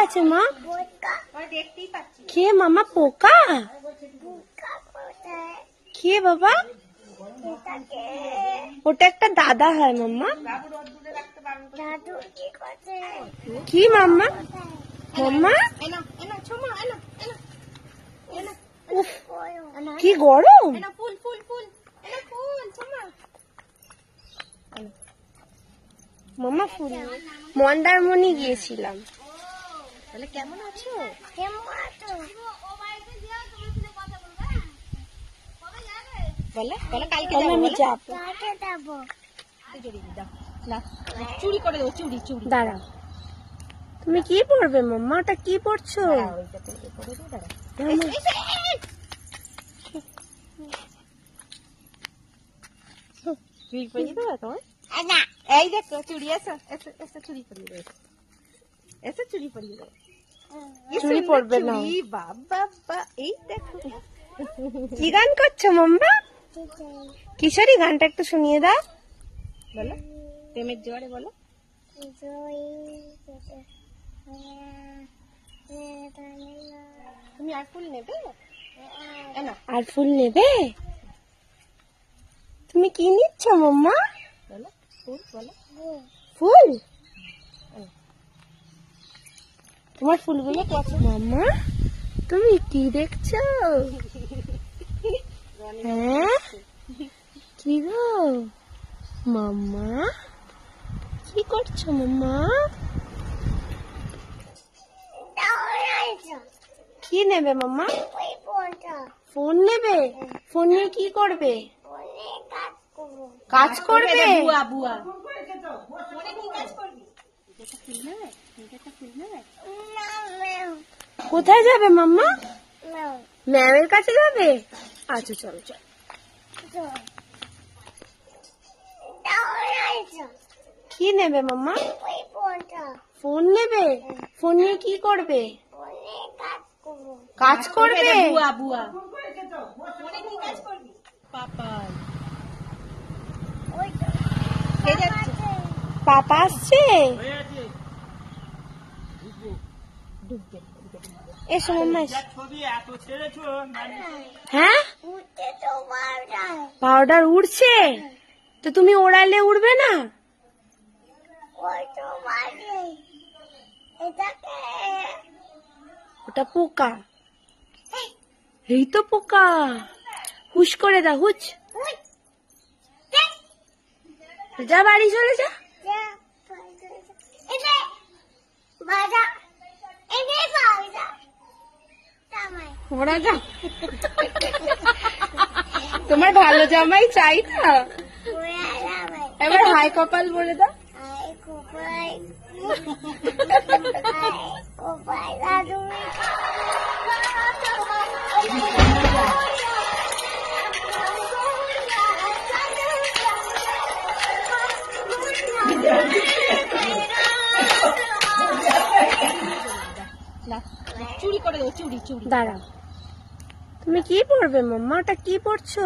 আছে মা? কে মামা? পোকা? কে বাবা? ওটা একটা দাদা হয় মাম্মা। কি মাম্মা? মাম্মা উফ কি গরম। মাম্মা ফুল মন্দারমণি গিয়েছিলাম। তাহলে কেমন আছো? আমি যাবো। দাঁড়া, তুমি কি পড়বে মাম্মা? ওটা কি পড়ছো? এই দেখো চুড়ি, এসে চুড়ি পরিয়ে দেবে, এসে চুড়ি পরিয়ে দেবে। চুড়ি পড়বে না বাবা। এই দেখো কি গান করছো মাম্মা? কিশোরী গানটা একটু শুনিয়ে দাও। বলো প্রেমের জোয়ারে, বলো। তুমি আর ফুল নেবে? আর ফুল নেবে? তুমি কি নিচ্ছ মাম্মা? বলো ফুল, বলো ফুল। তোমার ফুলগুলো পছন্দ। মাম্মা তুমি কি দেখছো? হ্যাঁ কি গো মাম্মা, কি করছো মাম্মা? কি নেবে মাম্মা? ফোন নেবে? ফোন নিয়ে কি করবে? কাজ করবে? কোথায় যাবে মাম্মা? ম্যামের কাছে যাবে? আচ্ছা চলো চলো। কি নেবে মাম্মা? ফোন নেবে? ফোন নিয়ে কি করবে? কাজ করবে? পাপা আসছে? এসো মাম্মা এসো। হ্যাঁ পাউডার উড়ছে তো তুমি ওড়ালে উড়বে না? ওটা পোকা। এই তো পোকা। হুশ করে দাও, হুচ। যা বাড়ি চলে যা। ওরা যা। তোমার ভালো জামাই চাই না? এবার হাই কপাল বলে দাও। চুরি করে দাও, চুরি চুরি। দাঁড়া, তুমি কি পড়বে মাম্মা? ওটা কি পড়ছো?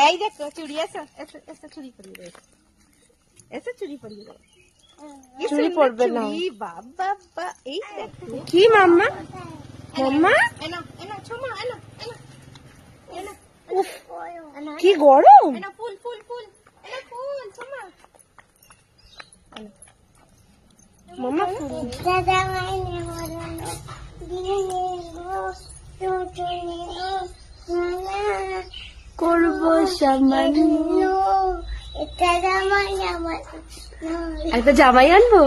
এই দেখো চুড়ি, এসে চুরি পরিয়ে দেবে, এসে চুরি পরিয়ে দেবে। চুরি পড়বে না বাবা। এই দেখো কি মাম্মা? মাম্মা উফ কি গরম। ফুল ফুল ফুল মাম্মা ফুল। করবো সামান্য একটা জামাই আনবো।